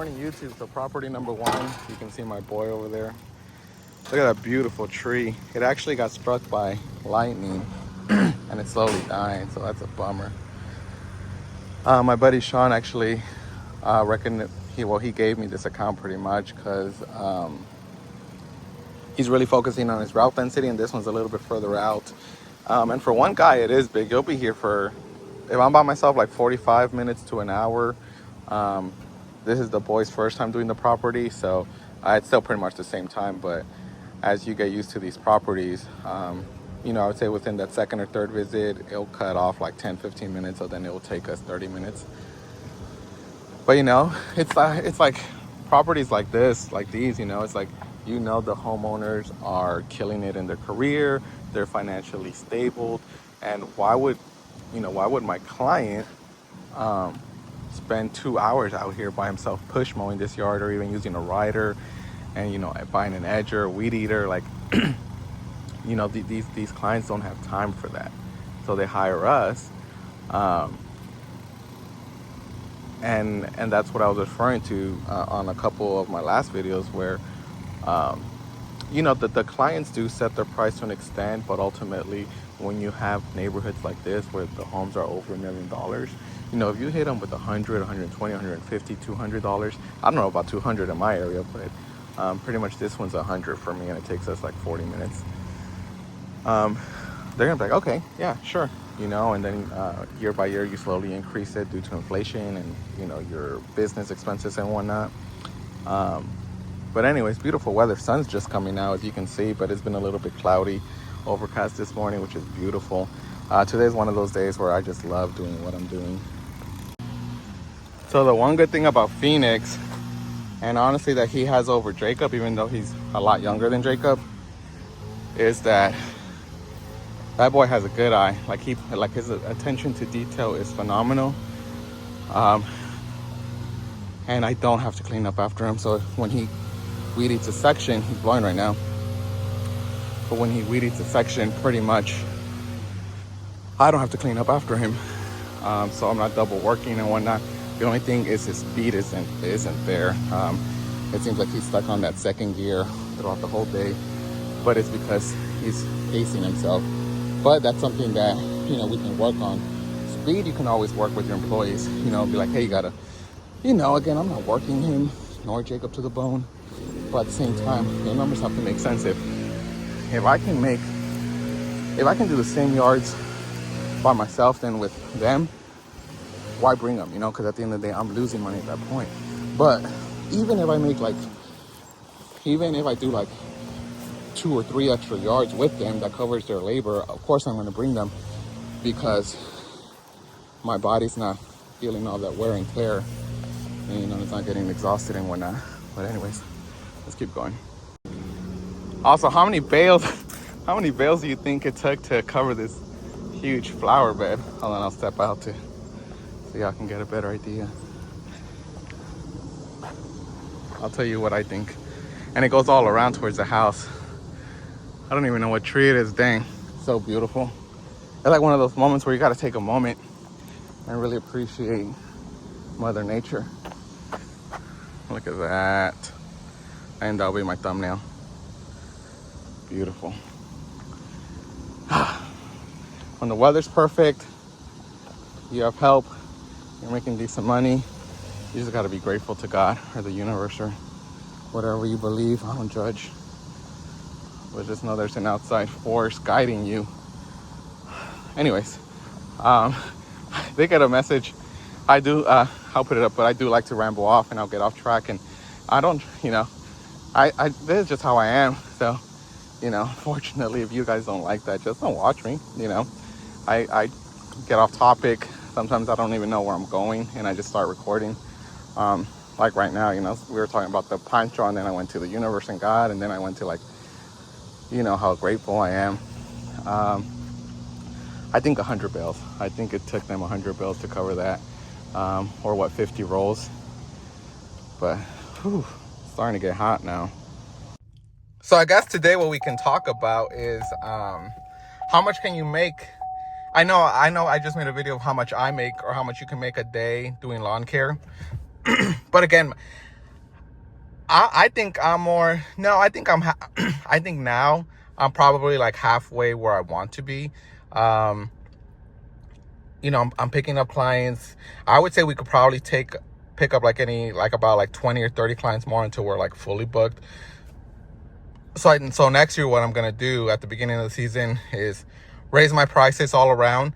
morning, YouTube. So property number one, you can see my boy over there. Look at that beautiful tree. It actually got struck by lightning and it's slowly dying, so that's a bummer. My buddy Sean actually reckoned he gave me this account pretty much because he's really focusing on his route density, and this one's a little bit further out. And for one guy, it is big. You'll be here for, if I'm by myself, like 45 minutes to an hour. This is the boy's first time doing the property, so it's still pretty much the same time. But as you get used to these properties, I would say within that second or third visit, it'll cut off like 10-15 minutes, so then it'll take us 30 minutes. But it's like properties like this, like these, it's like, the homeowners are killing it in their career, they're financially stable, and why would my client spend 2 hours out here by himself push mowing this yard, or even using a rider and buying an edger, a weed eater? Like these clients don't have time for that, so they hire us. And that's what I was referring to on a couple of my last videos, where the clients do set their price to an extent, but ultimately when you have neighborhoods like this where the homes are over $1 million, if you hit them with $100, $120, $150, $200, I don't know about 200 in my area, but pretty much this one's 100 for me, and it takes us like 40 minutes. They're gonna be like, okay, yeah, sure, and then year by year you slowly increase it due to inflation and your business expenses and whatnot. But anyways, beautiful weather. Sun's just coming out, as you can see, but it's been a little bit cloudy, overcast this morning, which is beautiful. Today's one of those days where I just love doing what I'm doing. So the one good thing about Phoenix, and honestly that he has over Jacob, even though he's a lot younger than Jacob, is that boy has a good eye. Like his attention to detail is phenomenal. And I don't have to clean up after him. So when he weed eats a section, he's blowing right now, but when he weed eats a section, pretty much I don't have to clean up after him. So I'm not double working and whatnot. The only thing is his speed isn't there. It seems like he's stuck on that second gear throughout the whole day, but it's because he's pacing himself. But that's something that we can work on. Speed, you can always work with your employees. Be like, hey, you gotta, again, I'm not working him nor Jacob to the bone, but at the same time, the numbers have to make sense. If I can do the same yards by myself than with them, why bring them? Because at the end of the day, I'm losing money at that point. But even if I do like 2 or 3 extra yards with them that covers their labor, of course I'm going to bring them, because my body's not feeling all that wear and tear, and it's not getting exhausted and whatnot. But anyways, let's keep going. Also, how many bales do you think it took to cover this huge flower bed? Hold on, I'll step out to so y'all can get a better idea. I'll tell you what I think. And it goes all around towards the house. I don't even know what tree it is. Dang, so beautiful. It's like one of those moments where you gotta take a moment and really appreciate Mother Nature. Look at that. And that'll be my thumbnail. Beautiful. When the weather's perfect, you have help, you're making decent money, you just gotta be grateful to God or the universe or whatever you believe. I don't judge. But just know there's an outside force guiding you. Anyways, they get a message. I do, I'll put it up, but I do like to ramble off and I'll get off track, and I don't, this is just how I am. So, fortunately, if you guys don't like that, just don't watch me. I get off topic. Sometimes I don't even know where I'm going and I just start recording. Like right now, we were talking about the Pancho, and then I went to the universe and God, and then I went to how grateful I am. I think 100 bales. I think it took them 100 bales to cover that, or 50 rolls. But whew, it's starting to get hot now. So I guess today what we can talk about is how much can you make. I know I just made a video of how much I make or how much you can make a day doing lawn care. But again, I think I'm more, no, I think I think now I'm probably like halfway where I want to be. Um, I'm picking up clients. I would say we could probably pick up like about like 20 or 30 clients more until we're like fully booked. So next year, what I'm going to do at the beginning of the season is raise my prices all around.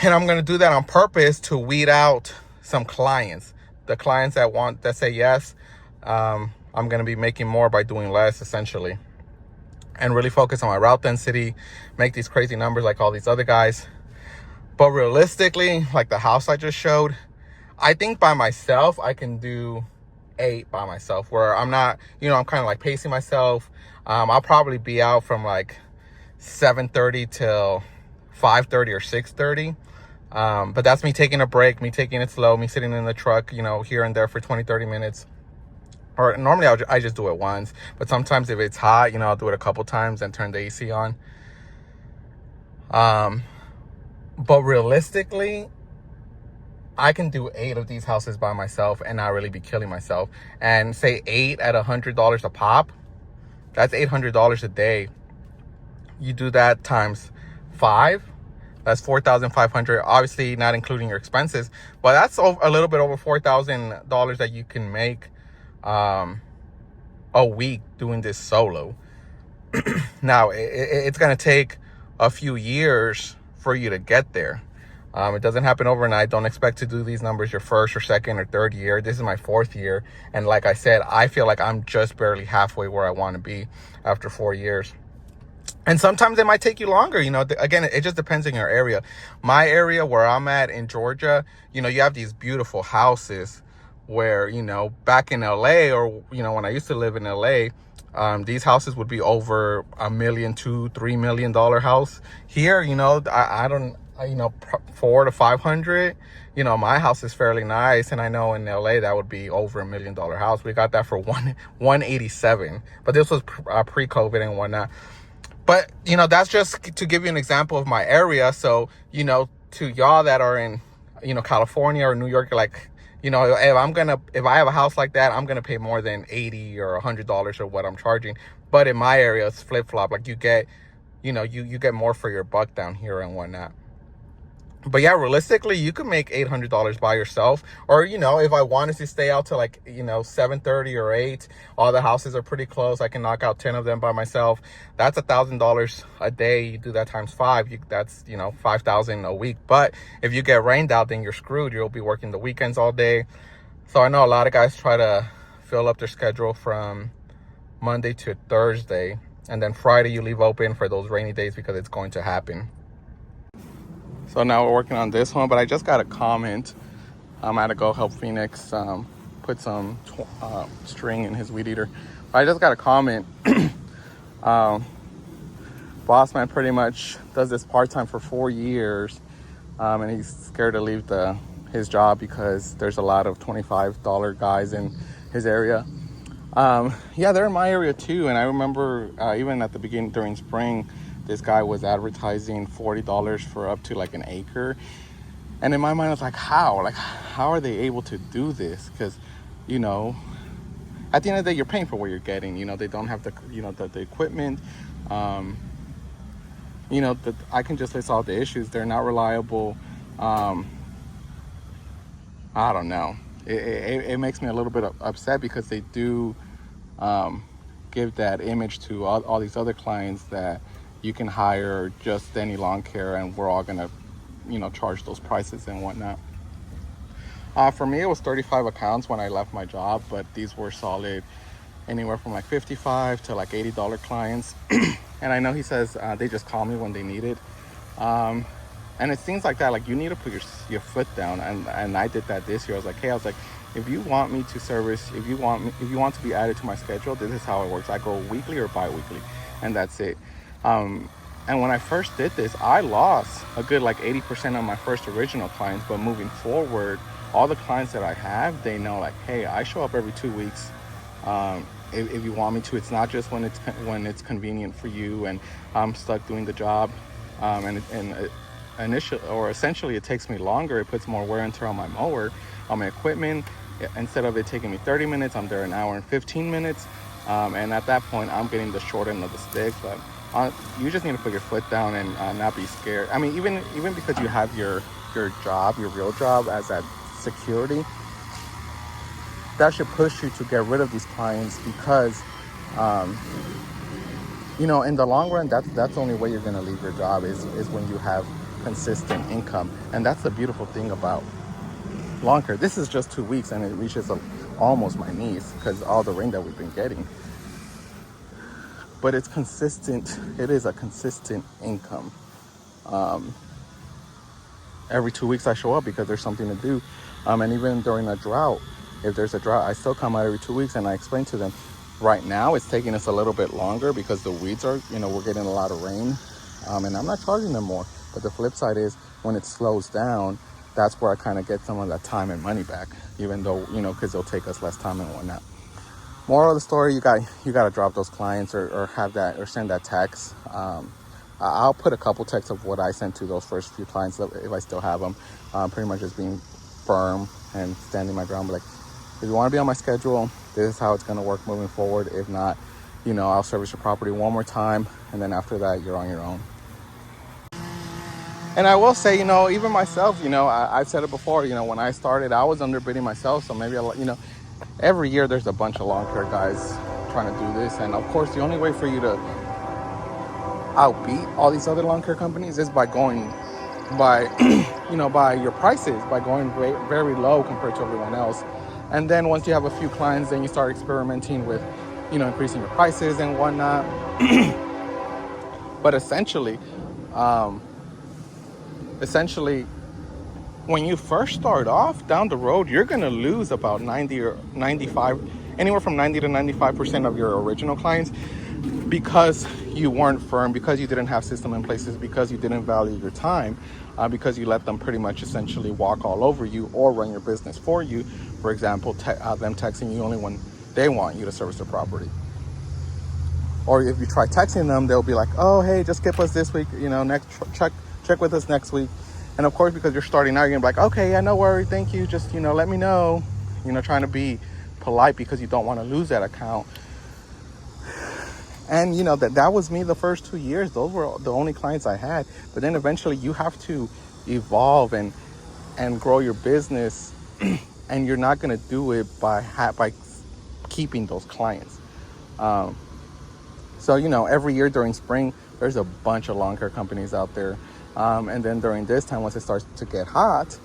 And I'm going to do that on purpose to weed out some clients. The clients that say yes, I'm going to be making more by doing less, essentially. And really focus on my route density, make these crazy numbers like all these other guys. But realistically, like the house I just showed, I think by myself, I can do 8 by myself, where I'm not, I'm kind of like pacing myself. I'll probably be out from like 7:30 till 5:30 or 6:30. But that's me taking a break, me taking it slow, me sitting in the truck, here and there for 20, 30 minutes. Or normally I just do it once, but sometimes if it's hot, I'll do it a couple times and turn the AC on. But realistically, I can do 8 of these houses by myself and not really be killing myself. And say 8 at $100 a pop, that's $800 a day. You do that times 5, that's $4,500. Obviously, not including your expenses, but that's a little bit over $4,000 that you can make a week doing this solo. Now, it's going to take a few years for you to get there. It doesn't happen overnight. Don't expect to do these numbers your first or second or third year. This is my 4th year. And like I said, I feel like I'm just barely halfway where I want to be after 4 years. And sometimes it might take you longer. Again, it just depends on your area. My area where I'm at in Georgia, you have these beautiful houses where, back in LA, or, when I used to live in LA, these houses would be over $1 million, $2-3 million house. Here, I don't, $400 to $500. My house is fairly nice, and I know in LA that would be over $1 million house. We got that for 187, but this was pre-COVID and whatnot. But that's just to give you an example of my area. So to y'all that are in California or New York, like, if I have a house like that, I'm gonna pay more than $80 or $100 or what I'm charging. But in my area, it's flip flop. Like you get more for your buck down here and whatnot. But yeah, realistically, you could make $800 by yourself. Or, if I wanted to stay out to like, 7:30 or 8, all the houses are pretty close. I can knock out 10 of them by myself. That's $1,000 a day. You do that times 5. That's, $5,000 a week. But if you get rained out, then you're screwed. You'll be working the weekends all day. So I know a lot of guys try to fill up their schedule from Monday to Thursday. And then Friday you leave open for those rainy days because it's going to happen. So now we're working on this one, but I just got a comment. I had to go help Phoenix put some string in his weed eater. But I just got a comment. Boss man pretty much does this part-time for 4 years, and he's scared to leave his job because there's a lot of $25 guys in his area. Yeah, they're in my area too, and I remember even at the beginning during spring, this guy was advertising $40 for up to like an acre. And in my mind, I was like, how? Like, how are they able to do this? Because, at the end of the day, you're paying for what you're getting. They don't have the equipment. I can just list all the issues. They're not reliable. I don't know. It makes me a little bit upset because they do give that image to all these other clients that you can hire just any lawn care and we're all gonna charge those prices and whatnot. For me, it was 35 accounts when I left my job, but these were solid anywhere from like $55 to like $80 clients. And I know he says they just call me when they need it, and it seems like that, like you need to put your foot down, and I did that this year. I was like, if you want me to service, if you want to be added to my schedule, this is how it works. I go weekly or bi-weekly, and that's it. And when I first did this, I lost a good like 80% of my first original clients. But moving forward, all the clients that I have, they know like, hey, I show up every 2 weeks. If you want me to, it's not just when it's convenient for you and I'm stuck doing the job. Essentially, it takes me longer. It puts more wear and tear on my mower, on my equipment. Instead of it taking me 30 minutes, I'm there an hour and 15 minutes. And at that point, I'm getting the short end of the stick. But you just need to put your foot down and not be scared. I mean, even because you have your job, your real job as that security, that should push you to get rid of these clients because, in the long run, that's the only way you're going to leave your job is when you have consistent income. And that's the beautiful thing about lawn care. This is just 2 weeks and it reaches almost my knees because all the rain that we've been getting. But it's consistent. It is a consistent income. Every 2 weeks I show up because there's something to do. And even during a drought, if there's a drought, I still come out every 2 weeks and I explain to them, right now it's taking us a little bit longer because the weeds are, we're getting a lot of rain. And I'm not charging them more. But the flip side is when it slows down, that's where I kind of get some of that time and money back, even though, because it'll take us less time and whatnot. Moral of the story, you got to drop those clients or have that or send that text. I'll put a couple texts of what I sent to those first few clients if I still have them. Pretty much just being firm and standing my ground. But like, if you want to be on my schedule, this is how it's going to work moving forward. If not, I'll service your property one more time. And then after that, you're on your own. And I will say, even myself, I've said it before, when I started, I was underbidding myself. So maybe, every year there's a bunch of lawn care guys trying to do this. And of course, the only way for you to outbeat all these other lawn care companies is by going by, by your prices, by going very, very low compared to everyone else. And then once you have a few clients, then you start experimenting with, increasing your prices and whatnot. But essentially, when you first start off down the road, you're going to lose about 90 or 95, anywhere from 90 to 95% of your original clients because you weren't firm, because you didn't have system in places, because you didn't value your time, because you let them pretty much essentially walk all over you or run your business for you. For example, them texting you only when they want you to service their property. Or if you try texting them, they'll be like, oh, hey, just skip us this week, next check with us next week. And of course, because you're starting out, you're gonna be like, okay, yeah, no worry, thank you, just let me know, trying to be polite because you don't want to lose that account. And that was me the first 2 years. Those were the only clients I had. But then eventually you have to evolve and grow your business, and you're not gonna do it by keeping those clients. So every year during spring, there's a bunch of lawn care companies out there. And then during this time, once it starts to get hot,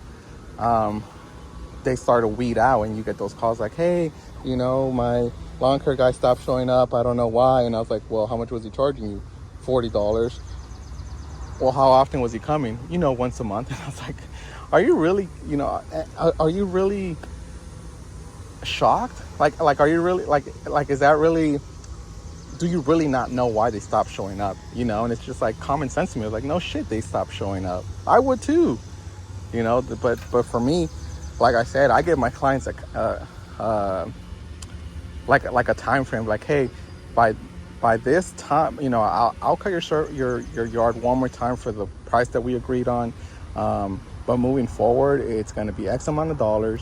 they start to weed out, and you get those calls like, hey, my lawn care guy stopped showing up. I don't know why. And I was like, well, how much was he charging you? $40. Well, how often was he coming? Once a month. And I was like, are you really, are you really shocked? Like, are you really, like, is that really, do you really not know why they stopped showing up? And it's just like common sense to me. I was like, no shit, they stopped showing up. I would too, but for me, like I said, I give my clients like a time frame, like, hey, by this time, I'll cut your yard one more time for the price that we agreed on. But moving forward, it's going to be X amount of dollars.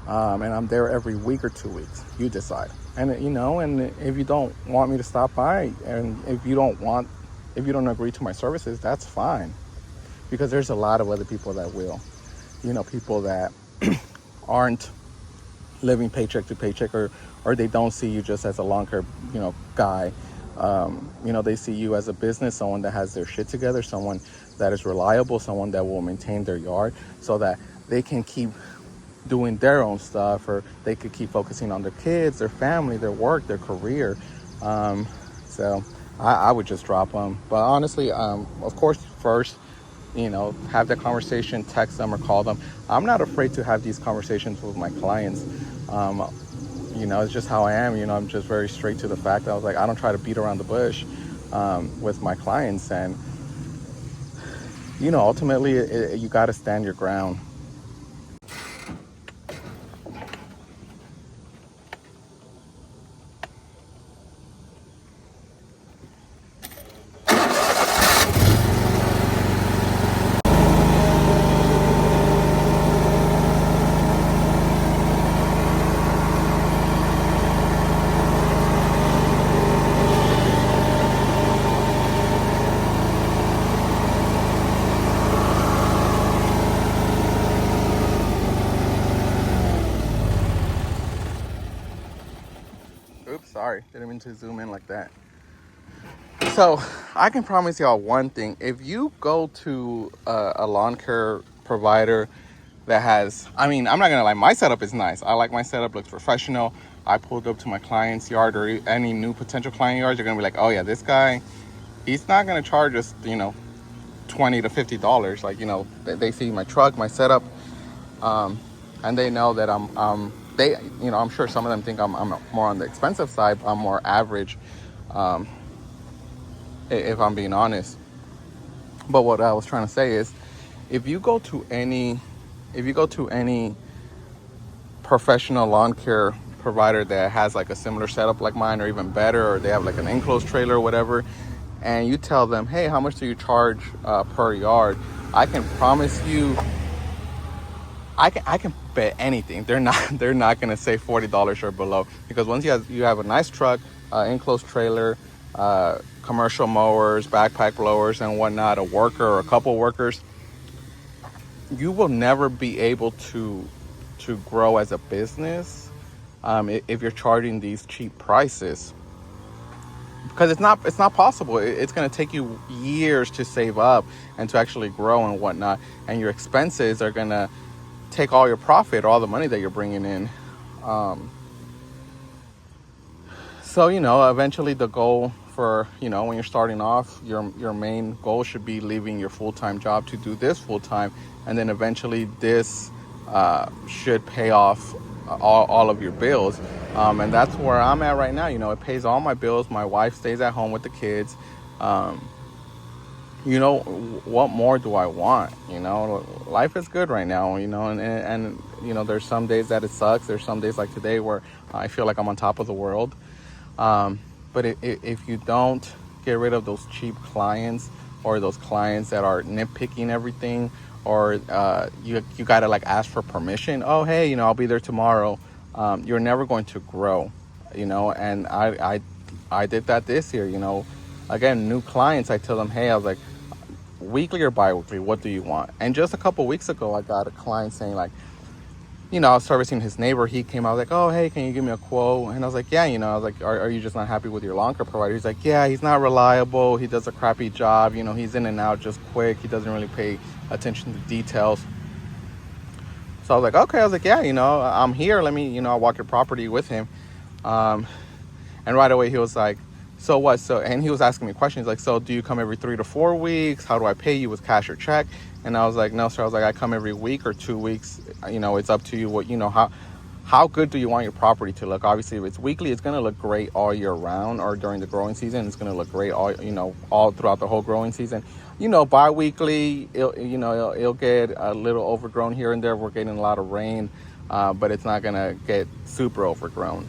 And I'm there every week or 2 weeks. You decide. And, and if you don't want me to stop by, and if you don't agree to my services, that's fine. Because there's a lot of other people that will. People that aren't living paycheck to paycheck, or they don't see you just as a lawn care, guy. They see you as a business, someone that has their shit together, someone that is reliable, someone that will maintain their yard so that they can keep doing their own stuff, or they could keep focusing on their kids, their family, their work, their career. So I would just drop them. But honestly, of course, first, have that conversation, text them or call them. I'm not afraid to have these conversations with my clients. It's just how I am. I'm just very straight to the fact. I was like, I don't try to beat around the bush with my clients. And, ultimately, you got to stand your ground. Sorry, didn't mean to zoom in like that. So I can promise y'all one thing. If you go to a lawn care provider that has, I mean, I'm not gonna lie, my setup is nice. I like my setup, looks professional. I pulled up to my client's yard or any new potential client yards, you're gonna be like, oh yeah, this guy, he's not gonna charge us, $20 to $50. Like, they see my truck, my setup, and they know that I'm sure some of them think I'm more on the expensive side. I'm more average, if I'm being honest. But what I was trying to say is, if you go to any professional lawn care provider that has like a similar setup like mine or even better, or they have like an enclosed trailer or whatever, and you tell them, hey, how much do you charge per yard? I can promise you, I can bet anything they're not gonna say $40 or below, because once you have a nice truck, enclosed trailer, commercial mowers, backpack blowers and whatnot, a worker or a couple workers, you will never be able to grow as a business if you're charging these cheap prices, because it's not possible. It's going to take you years to save up and to actually grow and whatnot, and your expenses are going to take all your profit, all the money that you're bringing in. So eventually the goal for when you're starting off, your main goal should be leaving your full-time job to do this full-time, and then eventually this should pay off all of your bills, and that's where I'm at right now. It pays all my bills. My wife stays at home with the kids. What more do I want? Life is good right now, and there's some days that it sucks. There's some days like today where I feel like I'm on top of the world. But if you don't get rid of those cheap clients, or those clients that are nitpicking everything, or you gotta like ask for permission. Oh, hey, I'll be there tomorrow. You're never going to grow, and I did that this year. Again, new clients, I tell them, hey, I was like, weekly or bi-weekly, what do you want? And just a couple weeks ago, I got a client saying like, I was servicing his neighbor. He came out like, oh, hey, can you give me a quote? And I was like, yeah, I was like, are you just not happy with your lawn care provider? He's like, yeah, he's not reliable. He does a crappy job. He's in and out just quick. He doesn't really pay attention to details. So I was like, okay. I was like, yeah, I'm here. Let me, I'll walk your property with him. And right away he was like, so what? And he was asking me questions like, so do you come every 3 to 4 weeks? How do I pay you, with cash or check? And I was like, no, sir. I was like, I come every week or 2 weeks. It's up to you. What, how good do you want your property to look? Obviously, if it's weekly, it's going to look great all year round, or during the growing season, it's going to look great all throughout the whole growing season. Bi-weekly, it'll get a little overgrown here and there. We're getting a lot of rain, but it's not going to get super overgrown.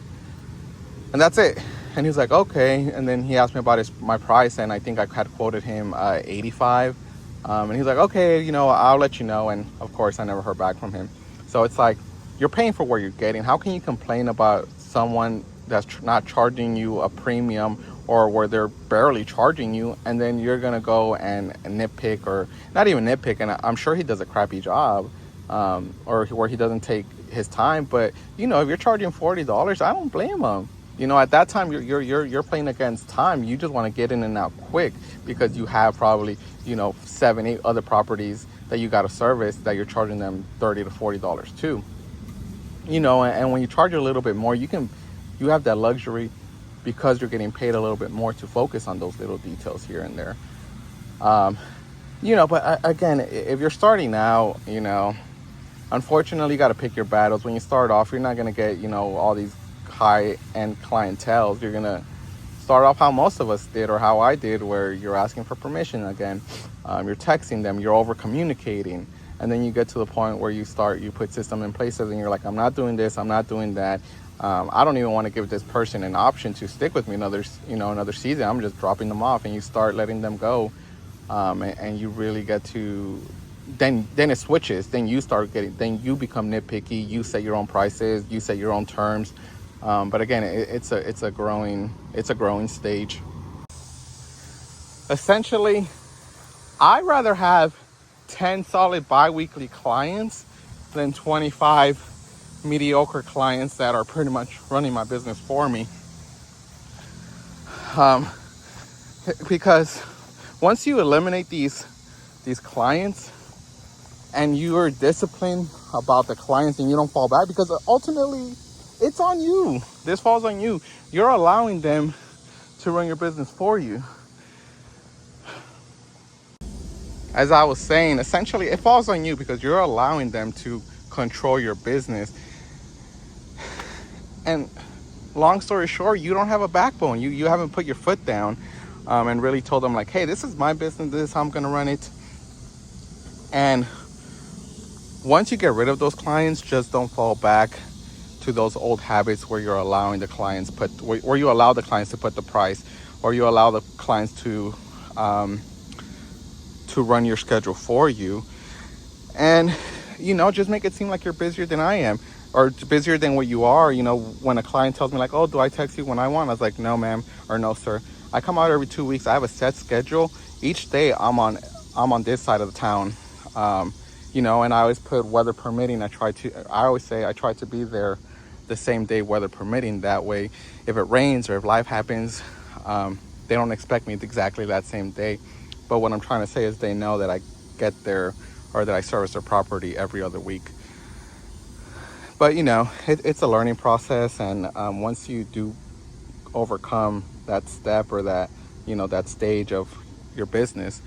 And that's it. And he was like, okay. And then he asked me about my price, and I think I had quoted him $85. And he's like, okay, I'll let you know. And of course, I never heard back from him. So it's like, you're paying for what you're getting. How can you complain about someone that's not charging you a premium, or where they're barely charging you, and then you're going to go and nitpick, or not even nitpick, and I'm sure he does a crappy job, or where he doesn't take his time. But, if you're charging $40, I don't blame him. At that time, you're playing against time. You just want to get in and out quick, because you have probably 7, 8 other properties that you got to service that you're charging them $30 to $40 to. And when you charge a little bit more, you have that luxury, because you're getting paid a little bit more, to focus on those little details here and there. But again, if you're starting out, unfortunately, you got to pick your battles. When you start off, you're not going to get all these high-end clientele. You're gonna start off how most of us did, or how I did, where you're asking for permission again. You're texting them, you're over communicating, and then you get to the point where you put system in places, and you're like, I'm not doing this, I'm not doing that. I don't even want to give this person an option to stick with me another season. I'm just dropping them off, and you start letting them go, and you really get to. Then it switches. Then you become nitpicky. You set your own prices. You set your own terms. But again, it's a growing stage. Essentially, I'd rather have 10 solid bi-weekly clients than 25 mediocre clients that are pretty much running my business for me. um, because once you eliminate these clients and you are disciplined about the clients and you don't fall back, because ultimately it's on you. This falls on you. You're allowing them to run your business for you. As I was saying, essentially it falls on you because you're allowing them to control your business. And long story short, you don't have a backbone. You haven't put your foot down and really told them like, hey, this is my business, this is how I'm gonna run it. And once you get rid of those clients, just don't fall back to those old habits where you're allowing the clients where you allow the clients to put the price, or you allow the clients to run your schedule for you. And just make it seem like you're busier than I am, or busier than what you are. When a client tells me like, oh, do I text you when I want? I was like, no, ma'am, or no, sir. I come out every 2 weeks. I have a set schedule. Each day I'm on this side of the town. And I always put weather permitting. I always say I try to be there the same day, weather permitting. That way, if it rains or if life happens, they don't expect me exactly that same day. But what I'm trying to say is they know that I get there, or that I service their property every other week. But it's a learning process, and once you do overcome that step, or that that stage of your business,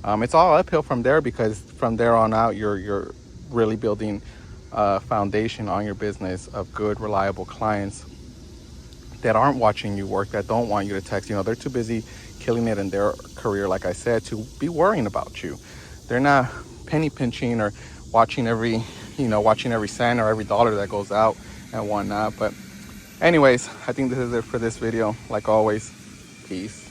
it's all uphill from there, because from there on out you're really building a foundation on your business of good, reliable clients that aren't watching you work, that don't want you to text. They're too busy killing it in their career, like I said, to be worrying about you. They're not penny pinching or watching every cent or every dollar that goes out and whatnot. But anyways, I think this is it for this video. Like always, peace.